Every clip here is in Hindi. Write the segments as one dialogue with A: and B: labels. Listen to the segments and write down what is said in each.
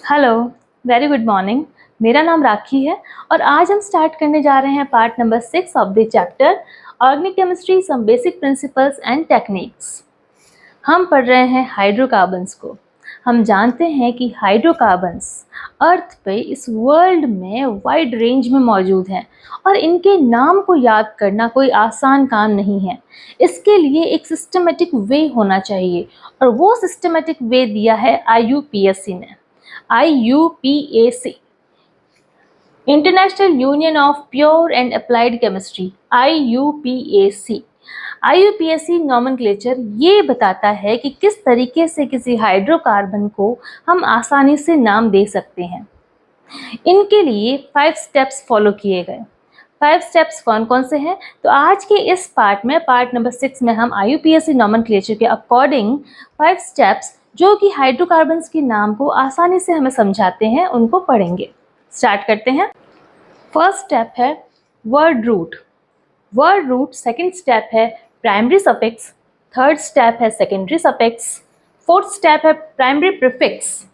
A: Hello, very good morning. मेरा नाम राखी है और आज हम स्टार्ट करने जा रहे हैं part number 6 of the chapter organic chemistry some basic principles and techniques. हम पढ़ रहे हैं हाइड्रोकार्बन्स को। हम जानते हैं कि हाइड्रोकार्बन्स अर्थ पे इस वर्ल्ड में वाइड रेंज में मौजूद हैं और इनके नाम को याद करना कोई आसान काम नहीं है। इसके लिए एक सिस्टमेटिक वे होना चाहिए और वो सिस्टमेटिक वे दिया है IUPAC ने। IUPAC, international union of pure and applied chemistry, IUPAC। IUPAC nomenclature ये बताता है कि किस तरीके से किसी हाइड्रोकार्बन को हम आसानी से नाम दे सकते हैं। इनके लिए 5 स्टेप्स फॉलो किए गए। 5 स्टेप्स कौन कौन से हैं? तो आज के इस पार्ट में, पार्ट नंबर 6 में, हम IUPAC नॉमेनक्लेचर के अकॉर्डिंग 5 स्टेप्स जो कि हाइड्रोकार्बन्स के नाम को आसानी से हमें समझाते हैं, उनको पढ़ेंगे। स्टार्ट करते हैं। फर्स्ट स्टेप है word root. Word root second step है प्राइमरी सफिक्स, थर्ड स्टेप है सेकेंडरी सफिक्स, फोर्थ स्टेप है प्राइमरी प्रीफिक्स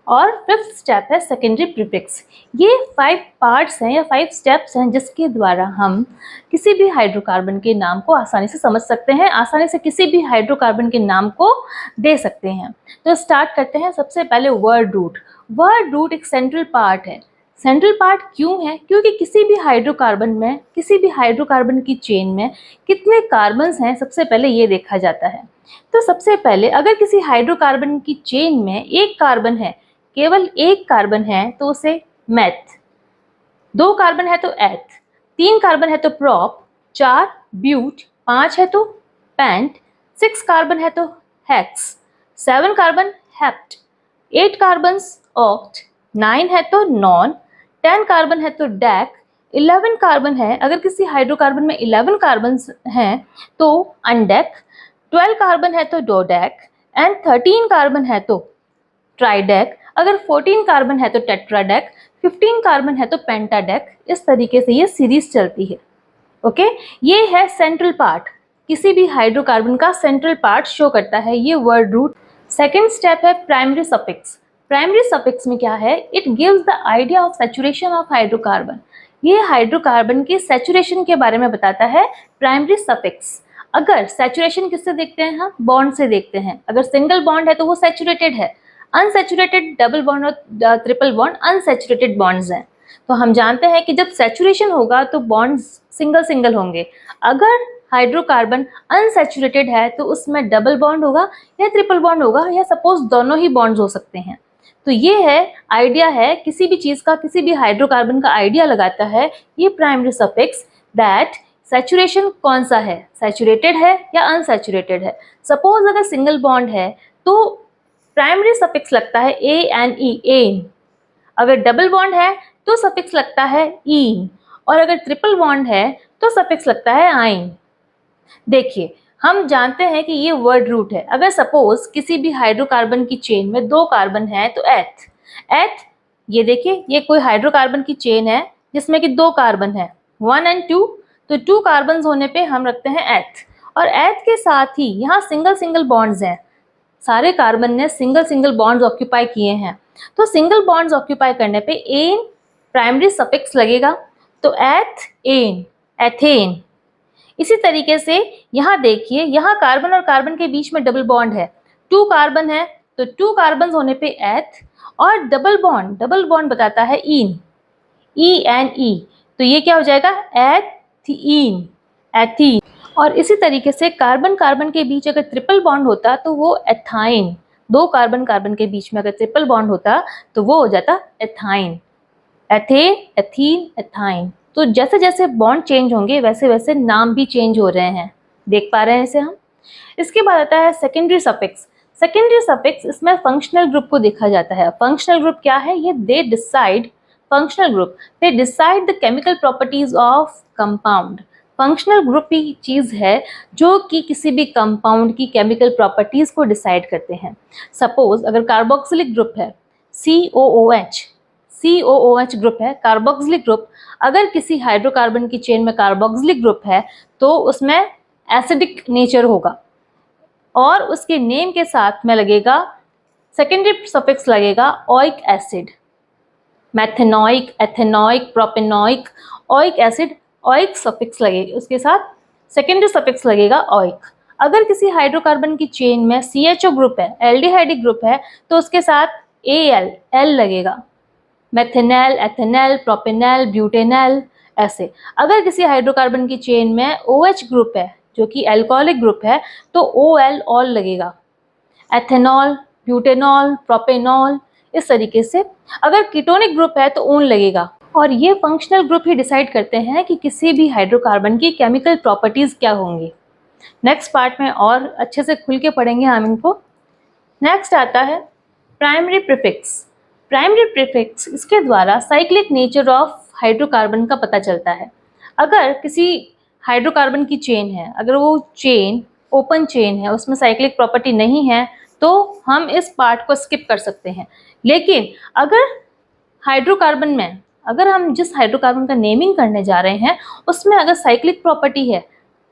A: और फिफ्थ स्टेप है सेकेंडरी प्रीफिक्स। ये 5 पार्ट्स हैं या 5 स्टेप्स हैं जिसके द्वारा हम किसी भी हाइड्रोकार्बन के नाम को आसानी से समझ सकते हैं, आसानी से किसी भी हाइड्रोकार्बन के नाम को दे सकते हैं। तो स्टार्ट करते हैं। सबसे पहले वर्ड रूट। वर्ड रूट एक सेंट्रल पार्ट है। सेंट्रल पार्ट क्यों है? क्योंकि किसी भी हाइड्रोकार्बन में, किसी भी हाइड्रोकार्बन की चेन में कितने कार्बन्स हैं, सबसे पहले ये देखा जाता है। तो सबसे पहले अगर किसी हाइड्रोकार्बन की चेन में एक कार्बन है, केवल एक कार्बन है, तो उसे मेथ, 2 कार्बन है तो एथ, 3 कार्बन है तो प्रॉप, 4 ब्यूट, 5 है तो पेंट, 6 कार्बन है तो hex, 7 carbon hept, 8 carbon oct, 9 है तो नॉन, 10 कार्बन है तो डेक, 11 कार्बन है, अगर किसी हाइड्रोकार्बन में 11 कार्बन हैं तो अनडेक, 12 कार्बन है तो डोडेक एंड 13 कार्बन है तो ट्राइडेक, अगर 14 कार्बन है तो टेट्राडेक, 15 कार्बन है तो पेंटाडेक। इस तरीके से ये सीरीज चलती है। ओके, ये है सेंट्रल पार्ट। किसी भी हाइड्रोकार्बन का सेंट्रल पार्ट शो करता है ये वर्ड रूट। सेकेंड स्टेप है प्राइमरी सफिक्स। प्राइमरी सफिक्स में क्या है? It gives the idea of saturation of hydrocarbon. ये हाइड्रोकार्बन की सैचुरेशन के बारे में बताता है प्राइमरी सफिक्स। अगर सैचुरेशन किससे देखते हैं? हम बॉन्ड से देखते हैं। अगर सिंगल बॉन्ड है तो वो सैचुरेटेड है, अनसैचुरेटेड डबल बॉन्ड और ट्रिपल बॉन्ड अनसैचुरेटेड बॉन्ड्स हैं। तो हम जानते हैं कि जब सैचुरेशन होगा तो बॉन्ड्स सिंगल सिंगल होंगे। अगर हाइड्रोकार्बन अनसैचुरेटेड है तो उसमें डबल बॉन्ड होगा या ट्रिपल बॉन्ड होगा या सपोज दोनों ही बॉन्ड्स हो सकते हैं। तो ये है आइडिया है किसी भी चीज़ का, किसी भी हाइड्रोकार्बन का आइडिया लगाता है ये प्राइमरी सफिक्स, दैट सैचुरेशन कौन सा है, सैचुरेटेड है या अनसैचुरेटेड है। सपोज अगर सिंगल बॉन्ड है तो प्राइमरी सफिक्स लगता है ANE, एन। अगर डबल बॉन्ड है तो सफिक्स लगता है ईन और अगर ट्रिपल बॉन्ड है तो सफिक्स लगता है आइन। देखिए, हम जानते हैं कि ये वर्ड रूट है। अगर सपोज किसी भी हाइड्रोकार्बन की चेन में 2 कार्बन है तो एथ, एथ, ये देखिए ये कोई हाइड्रोकार्बन की चेन है जिसमें कि 2 कार्बन है, 1 एंड 2, तो 2 कार्बन होने पे हम रखते हैं एथ। और एथ के साथ ही यहाँ सिंगल सिंगल बॉन्ड्स हैं, सारे कार्बन ने सिंगल सिंगल बॉन्ड्स ऑक्यूपाई किए हैं। तो सिंगल बॉन्ड्स ऑक्यूपाई करने पे एन प्राइमरी सफिक्स लगेगा, तो एथ एन, एथेन। इसी तरीके से यहाँ देखिए, यहाँ कार्बन और कार्बन के बीच में डबल बॉन्ड है, 2 कार्बन है तो 2 कार्बन होने पे एथ और डबल बॉन्ड बताता है इन, ENE, तो ये क्या हो जाएगा? Ethene, ethene. और इसी तरीके से कार्बन कार्बन के बीच अगर ट्रिपल बॉन्ड होता तो वो एथाइन, 2 कार्बन कार्बन के बीच में अगर ट्रिपल बॉन्ड होता तो वो हो जाता एथाइन, एथेन, एथीन, एथाइन। तो जैसे जैसे बॉन्ड चेंज होंगे वैसे वैसे नाम भी चेंज हो रहे हैं, देख पा रहे हैं इसे हम। इसके बाद आता है सेकेंडरी सफिक्स। सेकेंडरी सफिक्स, इसमें फंक्शनल ग्रुप को देखा जाता है। फंक्शनल ग्रुप क्या है? ये they decide the chemical properties of compound. Functional group ही चीज़ है जो कि किसी भी कंपाउंड की केमिकल प्रॉपर्टीज को डिसाइड करते हैं। सपोज अगर कार्बोक्सिलिक ग्रुप है, COOH ग्रुप है, कार्बोक्सिलिक ग्रुप, अगर किसी हाइड्रोकार्बन की चेन में कार्बोक्सिलिक ग्रुप है तो उसमें एसिडिक नेचर होगा और उसके नेम के साथ में लगेगा सेकेंडरी सफिक्स लगेगा oic acid, methanoic, ethanoic, propanoic, oic acid, oic suffix लगेगा, उसके साथ सेकेंडरी सफिक्स लगेगा ओइक। अगर किसी हाइड्रोकार्बन की चेन में CHO ग्रुप है, एल्डिहाइडिक ग्रुप है, तो उसके साथ AL, एल लगेगा, मैथेनल, एथेनल, प्रोपेनल, ब्यूटेनल, ऐसे। अगर किसी हाइड्रोकार्बन की चेन में OH ग्रुप है जो कि एल्कोहलिक ग्रुप है, तो OL, ऑल लगेगा, एथेनॉल, ब्यूटेनॉल, प्रोपेनॉल, इस तरीके से। अगर कीटोनिक ग्रुप है तो ओन लगेगा। और ये फंक्शनल ग्रुप ही डिसाइड करते हैं कि किसी भी हाइड्रोकार्बन की केमिकल प्रॉपर्टीज क्या होंगी। नेक्स्ट पार्ट में और अच्छे से खुल के पढ़ेंगे हम इनको। नेक्स्ट आता है प्राइमरी प्रीफिक्स। प्राइमरी प्रीफिक्स, इसके द्वारा साइक्लिक नेचर ऑफ हाइड्रोकार्बन का पता चलता है। अगर किसी हाइड्रोकार्बन की चेन है, अगर वो चेन ओपन चेन है, उसमें साइक्लिक प्रॉपर्टी नहीं है, तो हम इस पार्ट को स्किप कर सकते हैं। लेकिन अगर हाइड्रोकार्बन में, अगर हम जिस हाइड्रोकार्बन का नेमिंग करने जा रहे हैं उसमें अगर साइक्लिक प्रॉपर्टी है,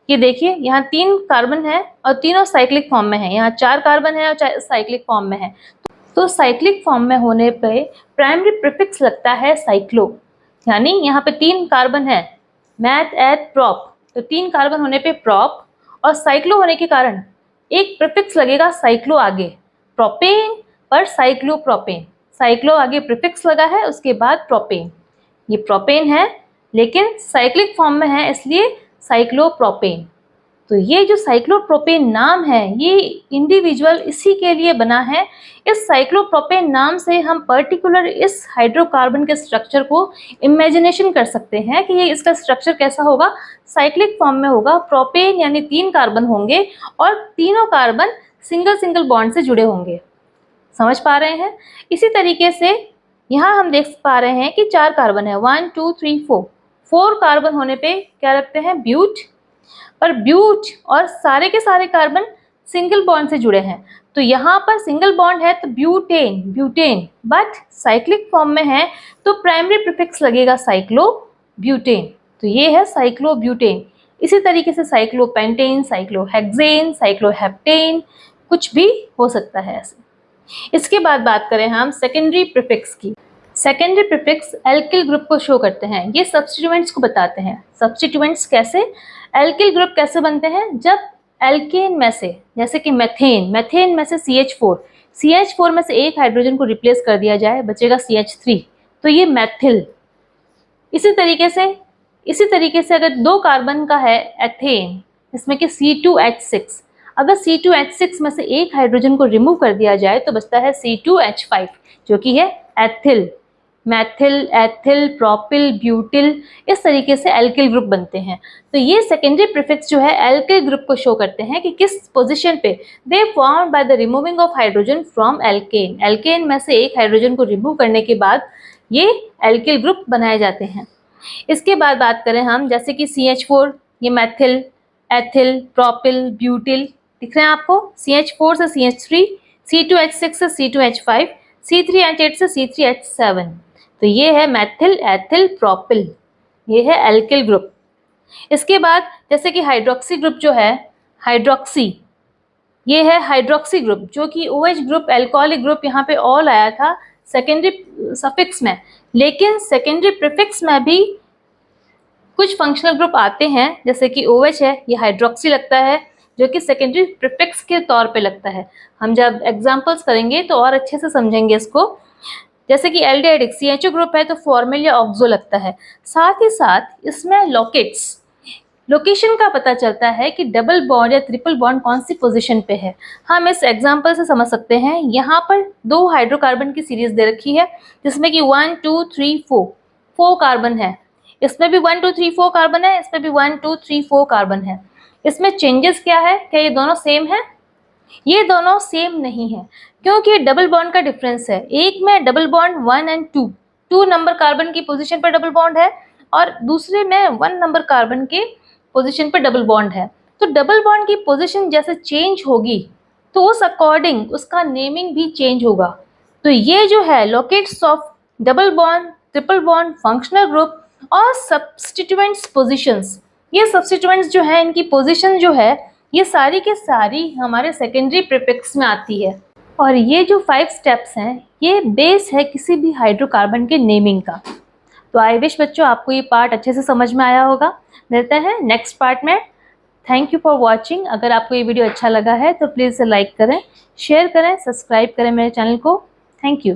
A: ये देखिए यहाँ 3 कार्बन है और तीनों साइक्लिक फॉर्म में है, यहाँ 4 कार्बन है और साइक्लिक फॉर्म में है, तो साइक्लिक फॉर्म में होने पे प्राइमरी प्रीफिक्स लगता है साइक्लो। यानी यहाँ पे 3 कार्बन है, मैथ, एथ, प्रॉप, तो 3 कार्बन होने पे प्रॉप, और साइक्लो होने के कारण एक प्रीफिक्स लगेगा साइक्लो आगे, प्रोपेन पर साइक्लोप्रोपेन, साइक्लो आगे प्रीफिक्स लगा है, उसके बाद प्रोपेन। ये प्रोपेन है लेकिन साइक्लिक फॉर्म में है, इसलिए साइक्लोप्रोपेन। तो ये जो साइक्लोप्रोपेन नाम है ये इंडिविजुअल इसी के लिए बना है। इस साइक्लोप्रोपेन नाम से हम पर्टिकुलर इस हाइड्रोकार्बन के स्ट्रक्चर को इमेजिनेशन कर सकते हैं कि ये इसका स्ट्रक्चर कैसा होगा, साइक्लिक फॉर्म में होगा। प्रोपेन यानी 3 कार्बन होंगे और तीनों कार्बन सिंगल सिंगल बॉन्ड से जुड़े होंगे। समझ पा रहे हैं? इसी तरीके से यहाँ हम देख पा रहे हैं कि 4 कार्बन है, 1 2 3 4, 4 कार्बन होने पे क्या रखते हैं, ब्यूट, पर ब्यूट और सारे के सारे कार्बन सिंगल बॉन्ड से जुड़े हैं, तो यहाँ पर सिंगल बॉन्ड है तो butane, butane, but cyclic form में है तो प्राइमरी प्रीफिक्स लगेगा साइक्लो ब्यूटेन, तो ये है साइक्लो ब्यूटेन। इसी तरीके से साइक्लोपेंटेन, साइक्लोहेक्सेन, साइक्लोहेप्टेन, कुछ भी हो सकता है ऐसे। इसके बाद बात करें हम सेकेंडरी प्रीफिक्स की। सेकेंडरी प्रीफिक्स एल्किल ग्रुप को शो करते हैं, ये सब्स्टिट्यूएंट्स को बताते हैं। सब्स्टिट्यूएंट्स कैसे, एल्किल ग्रुप कैसे बनते हैं, जब एल्केन में से, जैसे कि मेथेन, मेथेन में से CH4, CH4 में से एक हाइड्रोजन को रिप्लेस कर दिया जाए, बचेगा CH3, तो ये मैथिल। इसी तरीके से अगर 2 कार्बन का है एथेन, इसमें कि C2H6, अगर C2H6 में से एक हाइड्रोजन को रिमूव कर दिया जाए तो बचता है C2H5, जो कि है ethyl. Maithil, ethyl, propyl, butyl, इस तरीके से एल्किल ग्रुप बनते हैं। तो ये सेकेंडरी प्रीफिक्स जो है एल्किल ग्रुप को शो करते हैं कि किस पोजीशन पे they formed by the removing of hydrogen from alkane, alkane में से एक हाइड्रोजन को रिमूव करने के बाद ये एल्किल ग्रुप बनाए जाते हैं। इसके बाद बात करें हम, जैसे कि CH4, ये मैथिल, एथिल, प्रोपिल, ब्यूटिल दिख रहे हैं आपको, CH4 से CH3, C2H6 से C2H5, C3H8 से C3H7, तो ये है मैथिल, एथिल, प्रोपिल, ये है एल्किल ग्रुप। इसके बाद जैसे कि हाइड्रोक्सी ग्रुप जो है, हाइड्रोक्सी, ये है हाइड्रोक्सी ग्रुप, जो कि OH ग्रुप, एल्कोहलिक ग्रुप, यहाँ पे ऑल आया था सेकेंडरी सफिक्स में, लेकिन सेकेंडरी प्रीफिक्स में भी कुछ फंक्शनल ग्रुप आते हैं, जैसे कि OH है, ये हाइड्रोक्सी लगता है, जो कि सेकेंडरी प्रीफिक्स के तौर पे लगता है। हम जब एग्जांपल्स करेंगे तो और अच्छे से समझेंगे इसको। जैसे कि एल्डिहाइडिक CHO ग्रुप है तो फॉर्मल या ऑक्सो लगता है। साथ ही साथ इसमें लोकेट्स, लोकेशन का पता चलता है कि डबल बॉन्ड या ट्रिपल बॉन्ड कौन सी पोजीशन पे है। हम इस एग्जांपल से समझ सकते हैं। यहाँ पर 2 हाइड्रोकार्बन की सीरीज दे रखी है जिसमें कि 1 2 3 4, 4 कार्बन है, इसमें भी 1 2 3 4 कार्बन है, इसमें भी 1 2 3 4 कार्बन है। इसमें चेंजेस क्या है, क्या ये दोनों सेम है? ये दोनों सेम नहीं है, क्योंकि डबल बॉन्ड का डिफरेंस है। एक में double bond 1 and 2, 2 number carbon की पोजीशन पर डबल बॉन्ड है, और दूसरे में 1 नंबर कार्बन के पोजीशन पर डबल बॉन्ड है। तो डबल बॉन्ड की पोजीशन जैसे चेंज होगी तो उस अकॉर्डिंग उसका नेमिंग भी चेंज होगा। तो ये जो है locates of double bond, triple bond, functional group और सब्स्टिट्यूएंट्स पोजीशंस, ये सब्स्टिट्यूएंट्स जो है इनकी पोजीशन जो है ये सारी के सारी हमारे सेकेंडरी प्रीफिक्स में आती है। और ये जो 5 स्टेप्स हैं, ये बेस है किसी भी हाइड्रोकार्बन के नेमिंग का। तो आई विश बच्चों आपको ये पार्ट अच्छे से समझ में आया होगा। मिलते हैं नेक्स्ट पार्ट में। Thank you for watching. अगर आपको ये वीडियो अच्छा लगा है तो प्लीज़ लाइक करें, शेयर करें, सब्सक्राइब करें मेरे चैनल को। Thank you.